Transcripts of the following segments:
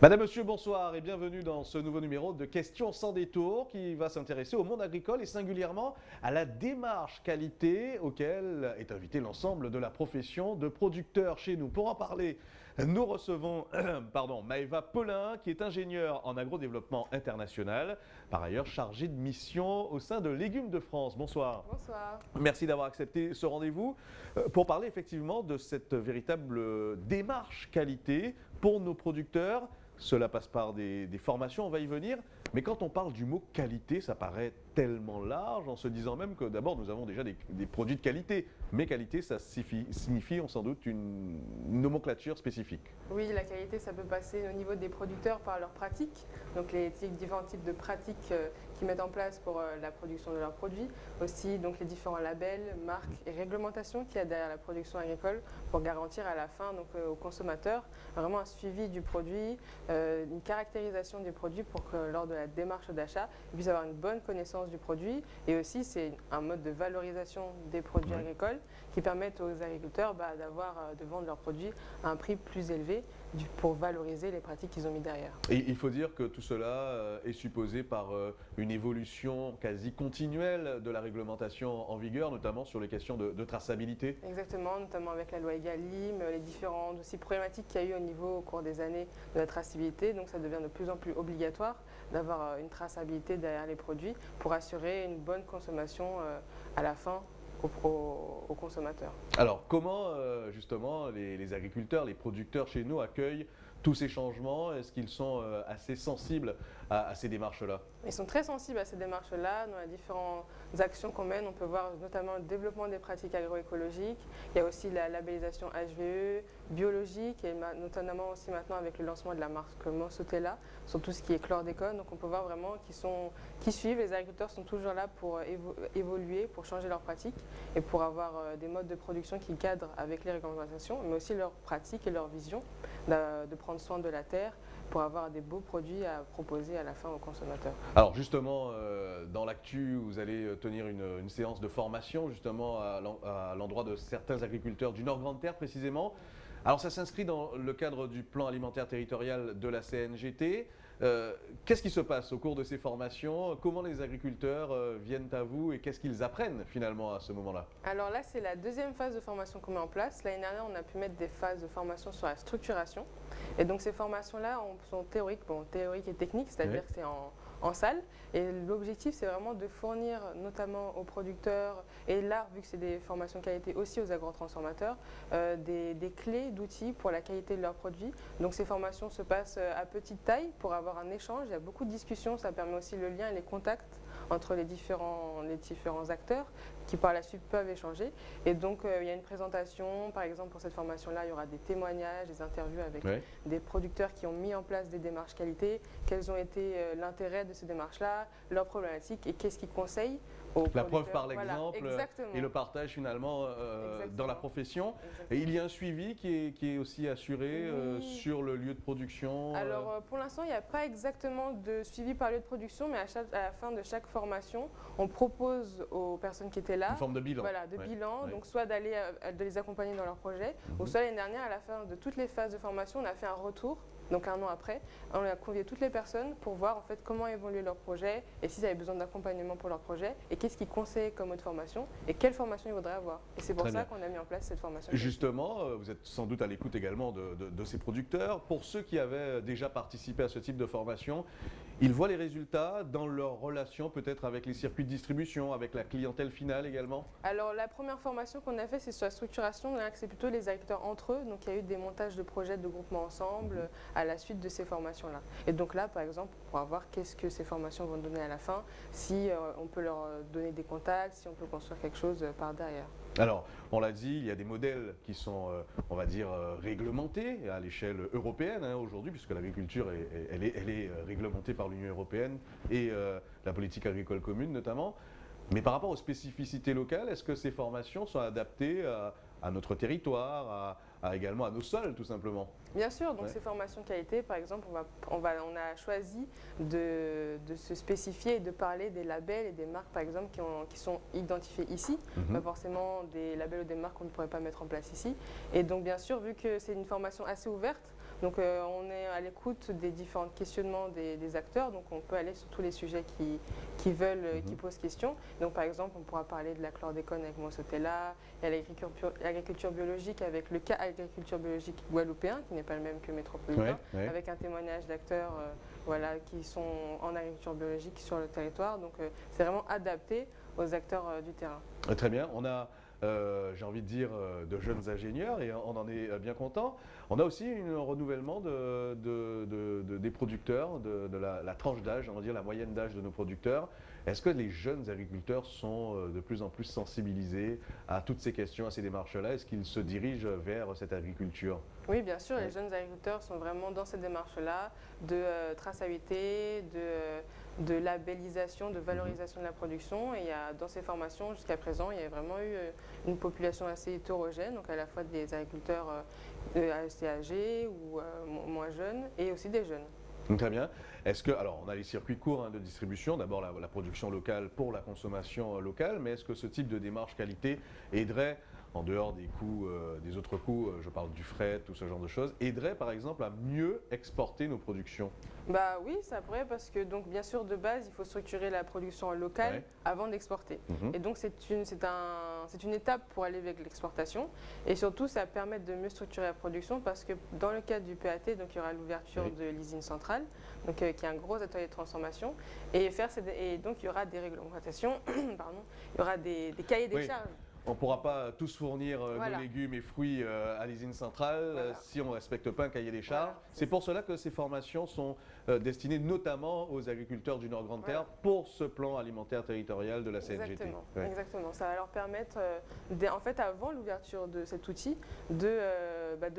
Madame, Monsieur, bonsoir et bienvenue dans ce nouveau numéro de Questions sans détour qui va s'intéresser au monde agricole et singulièrement à la démarche qualité auquel est invité l'ensemble de la profession de producteur chez nous. Pour en parler, nous recevons Maëva Paulin qui est ingénieure en agrodéveloppement international, par ailleurs chargée de mission au sein de Légumes de France. Bonsoir. Bonsoir. Merci d'avoir accepté ce rendez-vous pour parler effectivement de cette véritable démarche qualité pour nos producteurs. Cela passe par des formations, on va y venir. Mais quand on parle du mot qualité, ça paraît tellement large en se disant même que d'abord nous avons déjà des produits de qualité. Mais qualité, ça signifie sans doute une nomenclature spécifique. Oui, la qualité, ça peut passer au niveau des producteurs par leurs pratiques. Donc les différents types de pratiques qu'ils mettent en place pour la production de leurs produits. Aussi donc les différents labels, marques et réglementations qu'il y a derrière la production agricole pour garantir à la fin aux consommateurs vraiment un suivi du produit, une caractérisation du produit pour que lors de la démarche d'achat, ils puissent avoir une bonne connaissance du produit. Et aussi, c'est un mode de valorisation des produits agricoles qui permettent aux agriculteurs de vendre leurs produits à un prix plus élevé pour valoriser les pratiques qu'ils ont mis derrière. Et il faut dire que tout cela est supposé par une évolution quasi continuelle de la réglementation en vigueur, notamment sur les questions de traçabilité. Exactement, notamment avec la loi Egalim, les différentes aussi problématiques qu'il y a eu au cours des années de la traçabilité. Donc ça devient de plus en plus obligatoire d'avoir une traçabilité derrière les produits pour assurer une bonne consommation à la fin aux consommateurs. Alors comment justement les agriculteurs, les producteurs chez nous accueillent tous ces changements? Est-ce qu'ils sont assez sensibles à ces démarches-là? Ils sont très sensibles à ces démarches-là. Dans les différentes actions qu'on mène, on peut voir notamment le développement des pratiques agroécologiques. Il y a aussi la labellisation HVE, biologique, et notamment aussi maintenant avec le lancement de la marque Monsotella sur tout ce qui est chlordécone. Donc on peut voir vraiment qu'ils suivent. Les agriculteurs sont toujours là pour évoluer, pour changer leurs pratiques et pour avoir des modes de production qui cadrent avec les réglementations, mais aussi leurs pratiques et leur vision de prendre soin de la terre pour avoir des beaux produits à proposer à la fin aux consommateurs. Alors justement, dans l'actu, vous allez tenir une séance de formation justement à l'endroit de certains agriculteurs du Nord Grande Terre précisément. Alors ça s'inscrit dans le cadre du plan alimentaire territorial de la CNGT. Qu'est-ce qui se passe au cours de ces formations? Comment les agriculteurs viennent à vous et qu'est-ce qu'ils apprennent finalement à ce moment-là? Alors là, c'est la deuxième phase de formation qu'on met en place. L'année dernière, on a pu mettre des phases de formation sur la structuration. Et donc ces formations-là sont théoriques, théoriques et techniques, c'est-à-dire que c'est en salle. Et l'objectif, c'est vraiment de fournir notamment aux producteurs, et là, vu que c'est des formations qualité aussi aux agrotransformateurs, des clés d'outils pour la qualité de leurs produits. Donc ces formations se passent à petite taille pour avoir un échange. Il y a beaucoup de discussions, ça permet aussi le lien et les contacts entre les différents acteurs qui par la suite peuvent échanger. Et donc il y a une présentation, par exemple pour cette formation-là, il y aura des témoignages, des interviews avec des producteurs qui ont mis en place des démarches qualité, quels ont été l'intérêt de ces démarches-là, leurs problématiques et qu'est-ce qu'ils conseillent aux La producteurs. preuve par l'exemple et le partage finalement dans la profession. Et il y a un suivi qui est aussi assuré sur le lieu de production. Alors pour l'instant, il n'y a pas exactement de suivi par lieu de production, mais à la fin de chaque formation, on propose aux personnes qui étaient là une forme de bilan. Voilà, de bilan, donc soit de les accompagner dans leur projet, ou soit l'année dernière, à la fin de toutes les phases de formation, on a fait un retour. Donc un an après, on a convié toutes les personnes pour voir en fait comment évoluer leur projet et s'ils avaient besoin d'accompagnement pour leur projet et qu'est-ce qu'ils conseillent comme autre formation et quelle formation ils voudraient avoir. Et c'est pour ça qu'on a mis en place cette formation. Justement, vous êtes sans doute à l'écoute également de ces producteurs. Pour ceux qui avaient déjà participé à ce type de formation, ils voient les résultats dans leur relation peut-être avec les circuits de distribution, avec la clientèle finale également? Alors la première formation qu'on a fait, c'est sur la structuration, c'est plutôt les agriculteurs entre eux, donc il y a eu des montages de projets de groupement ensemble à la suite de ces formations-là. Et donc là, par exemple, on pourra voir qu'est-ce que ces formations vont donner à la fin, si on peut leur donner des contacts, si on peut construire quelque chose par derrière. Alors, on l'a dit, il y a des modèles qui sont, on va dire, réglementés à l'échelle européenne aujourd'hui, puisque l'agriculture, elle est réglementée par l'Union européenne et la politique agricole commune notamment. Mais par rapport aux spécificités locales, est-ce que ces formations sont adaptées à notre territoire, également à nos sols tout simplement? Bien sûr, donc ces formations qualité, par exemple, on a choisi de se spécifier et de parler des labels et des marques, par exemple, qui sont identifiés ici, pas forcément des labels ou des marques qu'on ne pourrait pas mettre en place ici. Et donc, bien sûr, vu que c'est une formation assez ouverte, Donc on est à l'écoute des différents questionnements des acteurs, donc on peut aller sur tous les sujets qui veulent, qui posent question. Donc par exemple, on pourra parler de la chlordécone avec Mosotella, il y a l'agriculture biologique avec le cas agriculture biologique guadeloupéen, qui n'est pas le même que métropolitain, avec un témoignage d'acteurs voilà, qui sont en agriculture biologique sur le territoire. Donc c'est vraiment adapté aux acteurs du terrain. Très bien, on a, j'ai envie de dire, de jeunes ingénieurs et on en est bien content. On a aussi un renouvellement des producteurs, de la tranche d'âge, on va dire la moyenne d'âge de nos producteurs. Est-ce que les jeunes agriculteurs sont de plus en plus sensibilisés à toutes ces questions, à ces démarches-là? Est-ce qu'ils se dirigent vers cette agriculture? Oui, bien sûr, les jeunes agriculteurs sont vraiment dans cette démarche-là de traçabilité, de labellisation, de valorisation de la production. Et dans ces formations, jusqu'à présent, il y a vraiment eu une population assez hétérogène, donc à la fois des agriculteurs assez âgés ou moins jeunes, et aussi des jeunes. Très bien. Est-ce que, alors on a les circuits courts de distribution, d'abord la production locale pour la consommation locale, mais est-ce que ce type de démarche qualité aiderait, en dehors des coûts, des autres coûts, je parle du fret, tout ce genre de choses, aiderait par exemple à mieux exporter nos productions? Bah oui, ça pourrait parce que donc bien sûr de base il faut structurer la production locale avant d'exporter. Et donc c'est une étape pour aller avec l'exportation et surtout ça permet de mieux structurer la production parce que dans le cadre du PAT donc il y aura l'ouverture de l'usine centrale donc qui est un gros atelier de transformation et donc il y aura des réglementations, pardon, il y aura des cahiers des charges. On ne pourra pas tous fournir nos légumes et fruits à l'usine centrale si on ne respecte pas un cahier des charges. C'est pour cela que ces formations sont destinées notamment aux agriculteurs du Nord-Grande-Terre pour ce plan alimentaire territorial de la CNGT. Exactement, exactement. Ça va leur permettre, en fait, avant l'ouverture de cet outil, de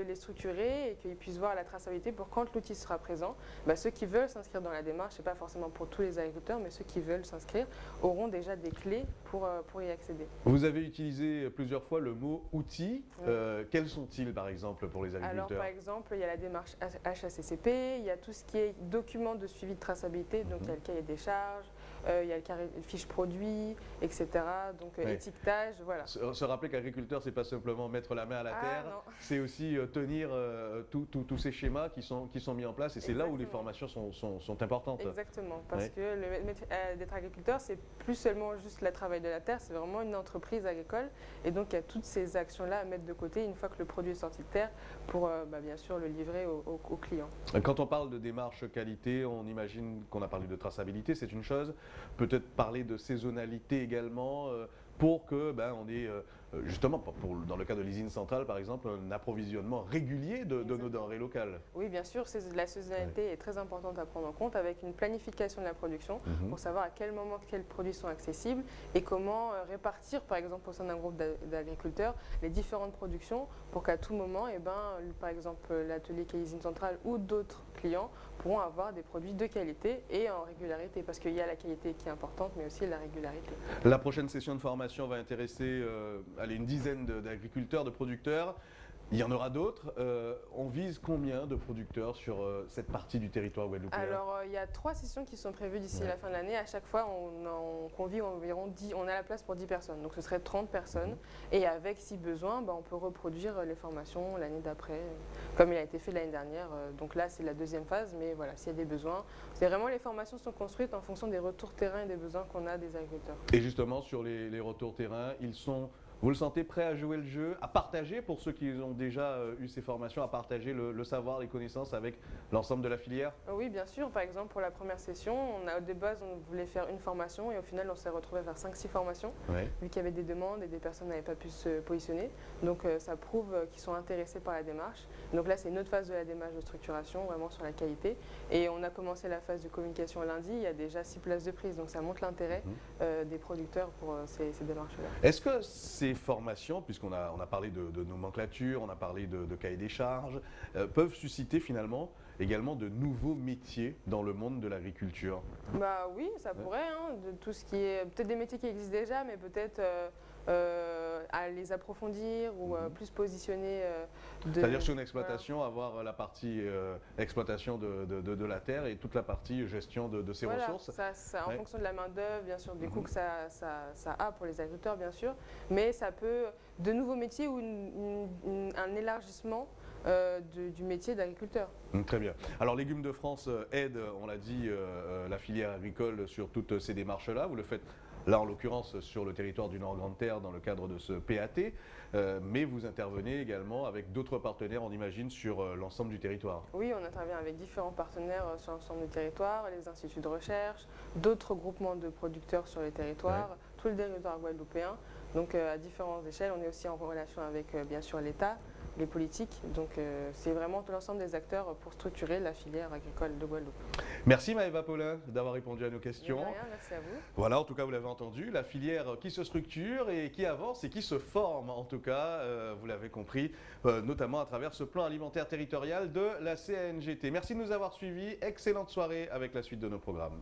les structurer et qu'ils puissent voir la traçabilité pour quand l'outil sera présent. Ceux qui veulent s'inscrire dans la démarche, ce n'est pas forcément pour tous les agriculteurs, mais ceux qui veulent s'inscrire auront déjà des clés pour y accéder. Vous avez utilisé plusieurs fois le mot outils. Quels sont-ils par exemple pour les agriculteurs? Alors par exemple, il y a la démarche HACCP, il y a tout ce qui est documents de suivi de traçabilité, donc il y a le cahier des charges, il y a le fiche produit, etc. Donc étiquetage, voilà. Se rappeler qu'agriculteur, c'est pas simplement mettre la main à la terre, c'est aussi tenir tous ces schémas qui sont mis en place et c'est là où les formations sont importantes. Exactement, parce que le métier d'être agriculteur, c'est plus seulement juste le travail de la terre, c'est vraiment une entreprise agricole et donc il y a toutes ces actions-là à mettre de côté une fois que le produit est sorti de terre pour bien sûr le livrer aux clients. Quand on parle de démarche qualité, on imagine qu'on a parlé de traçabilité, c'est une chose. Peut-être parler de saisonnalité également pour que on ait justement, dans le cas de l'usine centrale par exemple, un approvisionnement régulier de nos denrées locales. Oui, bien sûr, la saisonnalité est très importante à prendre en compte avec une planification de la production pour savoir à quel moment quels produits sont accessibles et comment répartir par exemple au sein d'un groupe d'agriculteurs les différentes productions pour qu'à tout moment, par exemple l'atelier qui est l'usine centrale ou d'autres clients pourront avoir des produits de qualité et en régularité parce qu'il y a la qualité qui est importante mais aussi la régularité. La prochaine session de formation va intéresser une dizaine d'agriculteurs, de producteurs. Il y en aura d'autres. On vise combien de producteurs sur cette partie du territoire guadeloupéen? Alors, il y a 3 sessions qui sont prévues d'ici la fin de l'année. À chaque fois, on convie environ 10, on a la place pour 10 personnes. Donc, ce serait 30 personnes. Et avec, si besoin, on peut reproduire les formations l'année d'après, comme il a été fait l'année dernière. Donc là, c'est la deuxième phase. Mais voilà, s'il y a des besoins, c'est vraiment les formations sont construites en fonction des retours terrain et des besoins qu'on a des agriculteurs. Et justement, sur les retours terrain, ils sont... Vous le sentez prêt à jouer le jeu, à partager, pour ceux qui ont déjà eu ces formations, à partager le savoir, les connaissances avec l'ensemble de la filière? Oui, bien sûr. Par exemple, pour la première session, de base, on voulait faire une formation et au final, on s'est retrouvé à faire 5-6 formations, vu qu'il y avait des demandes et des personnes n'avaient pas pu se positionner. Donc, ça prouve qu'ils sont intéressés par la démarche. Donc là, c'est une autre phase de la démarche de structuration, vraiment sur la qualité. Et on a commencé la phase de communication lundi. Il y a déjà 6 places de prise. Donc, ça montre l'intérêt des producteurs pour ces démarches-là. Est-ce que ces formations, puisqu'on a parlé de nomenclature, on a parlé de cahier des charges, peuvent susciter finalement également de nouveaux métiers dans le monde de l'agriculture? Oui, ça pourrait, de tout ce qui est peut-être des métiers qui existent déjà, mais peut-être à les approfondir ou plus positionner. C'est-à-dire sur une exploitation, avoir la partie exploitation de la terre et toute la partie gestion de ses ressources. En fonction de la main-d'œuvre, bien sûr, des coûts que ça a pour les agriculteurs, bien sûr, mais ça peut, de nouveaux métiers ou un élargissement du métier d'agriculteur. Très bien. Alors Légumes de France aide, on l'a dit, la filière agricole sur toutes ces démarches-là. Vous le faites là en l'occurrence sur le territoire du Nord-Grande-Terre dans le cadre de ce PAT, mais vous intervenez également avec d'autres partenaires, on imagine, sur l'ensemble du territoire. Oui, on intervient avec différents partenaires sur l'ensemble du territoire, les instituts de recherche, d'autres groupements de producteurs sur les territoires, tout le territoire guadeloupéen. Donc à différentes échelles, on est aussi en relation avec bien sûr l'État, les politiques. Donc c'est vraiment tout l'ensemble des acteurs pour structurer la filière agricole de Guadeloupe. Merci Maëva Paulin d'avoir répondu à nos questions. De rien, merci à vous. Voilà, en tout cas vous l'avez entendu, la filière qui se structure et qui avance et qui se forme en tout cas, vous l'avez compris, notamment à travers ce plan alimentaire territorial de la CNGT. Merci de nous avoir suivis, excellente soirée avec la suite de nos programmes.